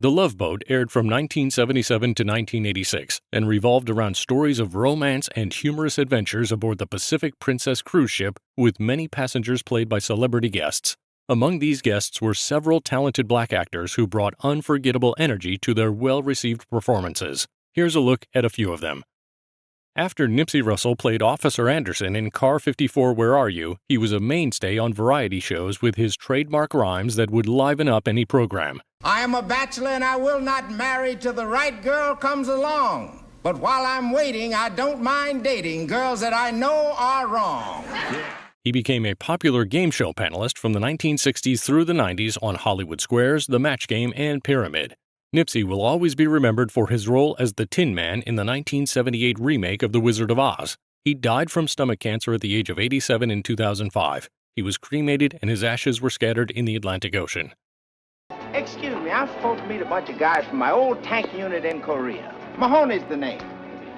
The Love Boat aired from 1977 to 1986 and revolved around stories of romance and humorous adventures aboard the Pacific Princess cruise ship, with many passengers played by celebrity guests. Among these guests were several talented black actors who brought unforgettable energy to their well-received performances. Here's a look at a few of them. After Nipsey Russell played Officer Anderson in Car 54 Where Are You?, he was a mainstay on variety shows with his trademark rhymes that would liven up any program. I am a bachelor and I will not marry till the right girl comes along. But while I'm waiting, I don't mind dating girls that I know are wrong. He became a popular game show panelist from the 1960s through the 90s on Hollywood Squares, The Match Game, and Pyramid. Nipsey will always be remembered for his role as the Tin Man in the 1978 remake of The Wizard of Oz. He died from stomach cancer at the age of 87 in 2005. He was cremated and his ashes were scattered in the Atlantic Ocean. Excuse me, I'm supposed to meet a bunch of guys from my old tank unit in Korea. Mahoney's the name.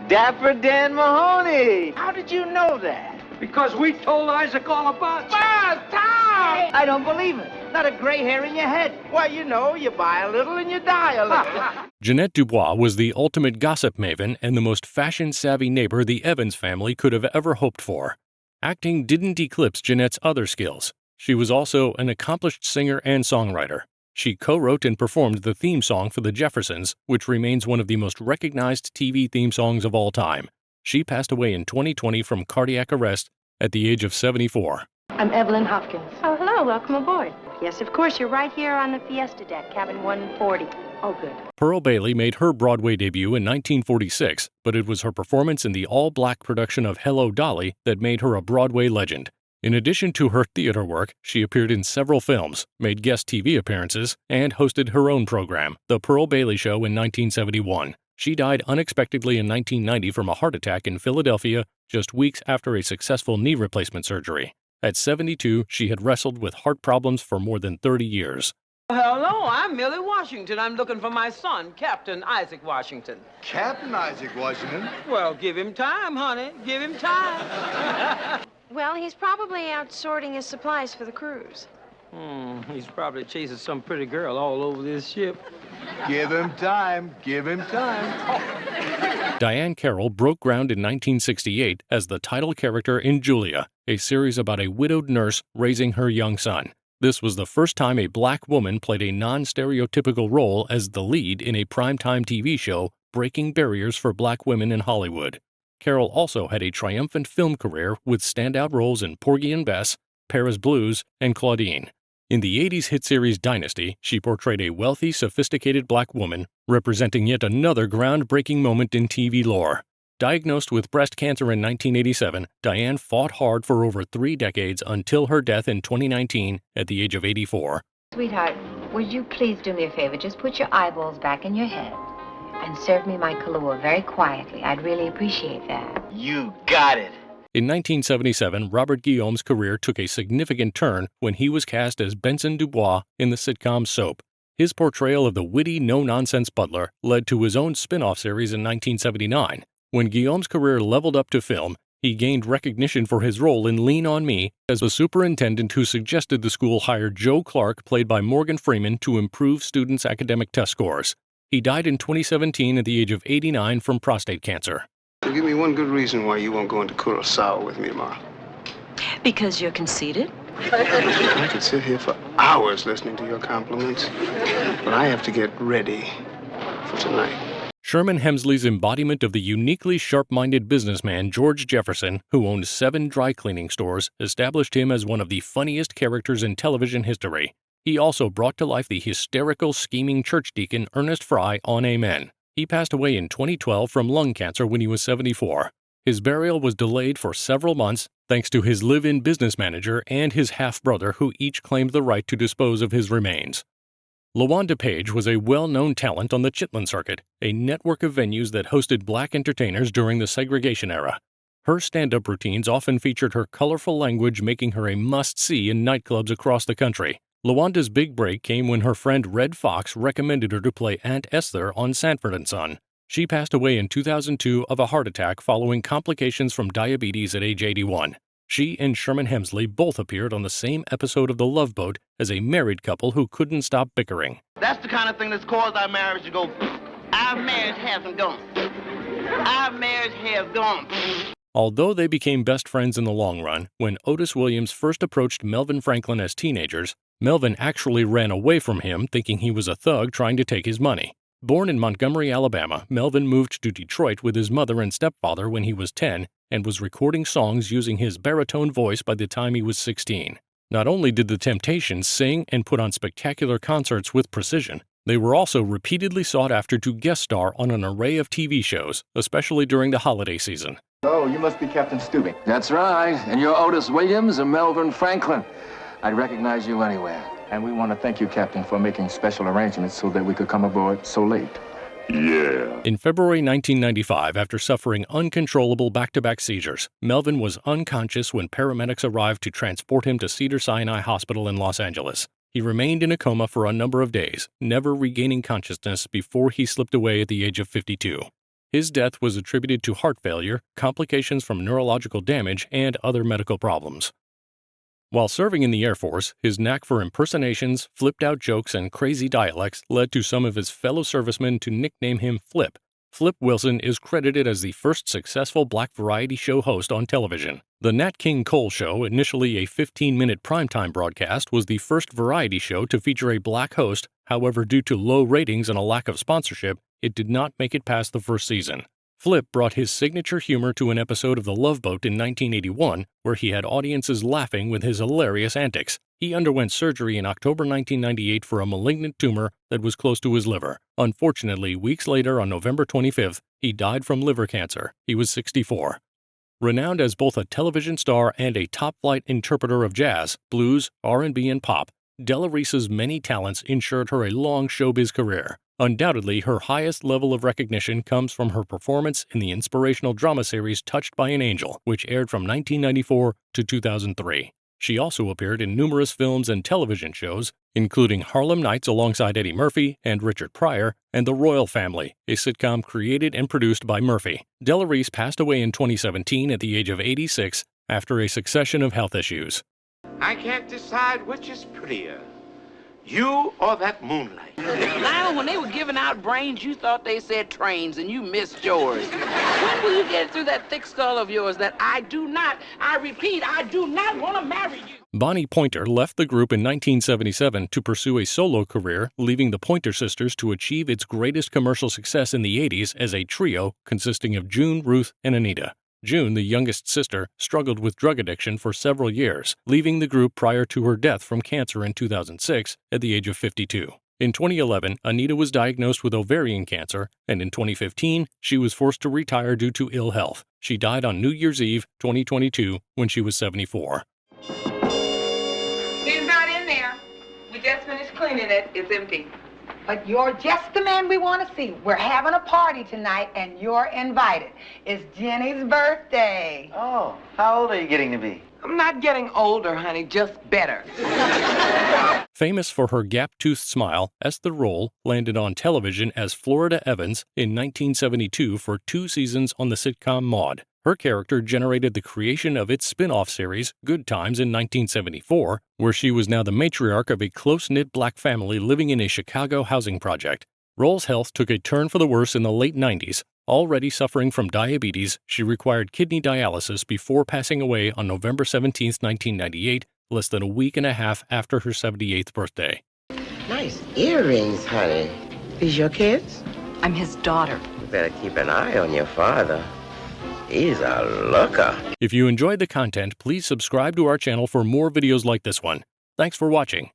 Dapper Dan Mahoney. How did you know that? Because we told Isaac all about you. Tom! I don't believe it. Not a gray hair in your head. Well, you know, you buy a little and you die a little. Ja'net DuBois was the ultimate gossip maven and the most fashion-savvy neighbor the Evans family could have ever hoped for. Acting didn't eclipse Ja'net's other skills. She was also an accomplished singer and songwriter. She co-wrote and performed the theme song for The Jeffersons, which remains one of the most recognized TV theme songs of all time. She passed away in 2020 from cardiac arrest at the age of 74. I'm Evelyn Hopkins. Oh, hello. Welcome aboard. Yes, of course. You're right here on the Fiesta deck, cabin 140. Oh, good. Pearl Bailey made her Broadway debut in 1946, but it was her performance in the all-black production of Hello, Dolly that made her a Broadway legend. In addition to her theater work, she appeared in several films, made guest TV appearances, and hosted her own program, The Pearl Bailey Show, in 1971. She died unexpectedly in 1990 from a heart attack in Philadelphia just weeks after a successful knee replacement surgery. At 72, she had wrestled with heart problems for more than 30 years. Hello, I'm Millie Washington. I'm looking for my son, Captain Isaac Washington. Captain Isaac Washington? Well, give him time, honey. Give him time. Well, he's probably out sorting his supplies for the cruise. He's probably chasing some pretty girl all over this ship. Give him time. Give him time. Diahann Carroll broke ground in 1968 as the title character in Julia, a series about a widowed nurse raising her young son. This was the first time a black woman played a non-stereotypical role as the lead in a primetime TV show, breaking barriers for black women in Hollywood. Carroll also had a triumphant film career with standout roles in Porgy and Bess, Paris Blues, and Claudine. In the 80s hit series Dynasty, she portrayed a wealthy, sophisticated black woman, representing yet another groundbreaking moment in TV lore. Diagnosed with breast cancer in 1987, Diahann fought hard for over 3 decades until her death in 2019 at the age of 84. Sweetheart, would you please do me a favor? Just put your eyeballs back in your head and serve me my Kahlua very quietly. I'd really appreciate that. You got it. In 1977, Robert Guillaume's career took a significant turn when he was cast as Benson DuBois in the sitcom Soap. His portrayal of the witty, no-nonsense butler led to his own spin-off series in 1979. When Guillaume's career leveled up to film, he gained recognition for his role in Lean on Me as the superintendent who suggested the school hire Joe Clark, played by Morgan Freeman, to improve students' academic test scores. He died in 2017 at the age of 89 from prostate cancer. Give me one good reason why you won't go into Curacao with me tomorrow. Because you're conceited? I could sit here for hours listening to your compliments, but I have to get ready for tonight. Sherman Hemsley's embodiment of the uniquely sharp-minded businessman George Jefferson, who owned 7 dry cleaning stores, established him as one of the funniest characters in television history. He also brought to life the hysterical, scheming church deacon Ernest Fry on Amen. He passed away in 2012 from lung cancer when he was 74. His burial was delayed for several months thanks to his live-in business manager and his half-brother, who each claimed the right to dispose of his remains. LaWanda Page was a well-known talent on the Chitlin circuit, a network of venues that hosted black entertainers during the segregation era. Her stand-up routines often featured her colorful language, making her a must-see in nightclubs across the country. LaWanda's big break came when her friend Red Fox recommended her to play Aunt Esther on Sanford & Son. She passed away in 2002 of a heart attack following complications from diabetes at age 81. She and Sherman Hemsley both appeared on the same episode of The Love Boat as a married couple who couldn't stop bickering. That's the kind of thing that's caused our marriage to go. Our marriage hasn't gone. Our marriage has gone. Although they became best friends in the long run, when Otis Williams first approached Melvin Franklin as teenagers, Melvin actually ran away from him thinking he was a thug trying to take his money. Born in Montgomery, Alabama, Melvin moved to Detroit with his mother and stepfather when he was 10 and was recording songs using his baritone voice by the time he was 16. Not only did the Temptations sing and put on spectacular concerts with precision, they were also repeatedly sought after to guest star on an array of TV shows, especially during the holiday season. Oh, you must be Captain Stubing. That's right, and you're Otis Williams and Melvin Franklin. I'd recognize you anywhere. And we want to thank you, Captain, for making special arrangements so that we could come aboard so late. Yeah. In February 1995, after suffering uncontrollable back-to-back seizures, Melvin was unconscious when paramedics arrived to transport him to Cedars-Sinai Hospital in Los Angeles. He remained in a coma for a number of days, never regaining consciousness before he slipped away at the age of 52. His death was attributed to heart failure, complications from neurological damage, and other medical problems. While serving in the Air Force, his knack for impersonations, flipped-out jokes, and crazy dialects led to some of his fellow servicemen to nickname him Flip. Flip Wilson is credited as the first successful black variety show host on television. The Nat King Cole Show, initially a 15-minute primetime broadcast, was the first variety show to feature a black host. However, due to low ratings and a lack of sponsorship, it did not make it past the first season. Flip brought his signature humor to an episode of The Love Boat in 1981, where he had audiences laughing with his hilarious antics. He underwent surgery in October 1998 for a malignant tumor that was close to his liver. Unfortunately, weeks later, on November 25th, he died from liver cancer. He was 64. Renowned as both a television star and a top-flight interpreter of jazz, blues, R&B, and pop, Delorese's many talents ensured her a long showbiz career. Undoubtedly, her highest level of recognition comes from her performance in the inspirational drama series Touched by an Angel, which aired from 1994 to 2003. She also appeared in numerous films and television shows, including Harlem Nights alongside Eddie Murphy and Richard Pryor, and The Royal Family, a sitcom created and produced by Murphy. Delores passed away in 2017 at the age of 86 after a succession of health issues. I can't decide which is prettier, you or that moonlight. Lionel, when they were giving out brains, you thought they said trains, and you missed yours. When will you get through that thick skull of yours that I repeat, I do not want to marry you? Bonnie Pointer left the group in 1977 to pursue a solo career, leaving the Pointer Sisters to achieve its greatest commercial success in the 80s as a trio consisting of June, Ruth, and Anita. June, the youngest sister, struggled with drug addiction for several years, leaving the group prior to her death from cancer in 2006 at the age of 52. In 2011, Anita was diagnosed with ovarian cancer, and in 2015, she was forced to retire due to ill health. She died on New Year's Eve, 2022, when she was 74. He's not in there. We just finished cleaning it. It's empty. But you're just the man we want to see. We're having a party tonight, and you're invited. It's Jenny's birthday. Oh, how old are you getting to be? I'm not getting older, honey, just better. Famous for her gap-toothed smile, Esther Rolle landed on television as Florida Evans in 1972 for 2 seasons on the sitcom Maude. Her character generated the creation of its spin-off series, Good Times, in 1974, where she was now the matriarch of a close-knit black family living in a Chicago housing project. Rolle's health took a turn for the worse in the late 90s. Already suffering from diabetes, she required kidney dialysis before passing away on November 17, 1998, less than a week and a half after her 78th birthday. Nice earrings, honey. These your kids? I'm his daughter. You better keep an eye on your father. He's a looker. If you enjoyed the content, please subscribe to our channel for more videos like this one. Thanks for watching.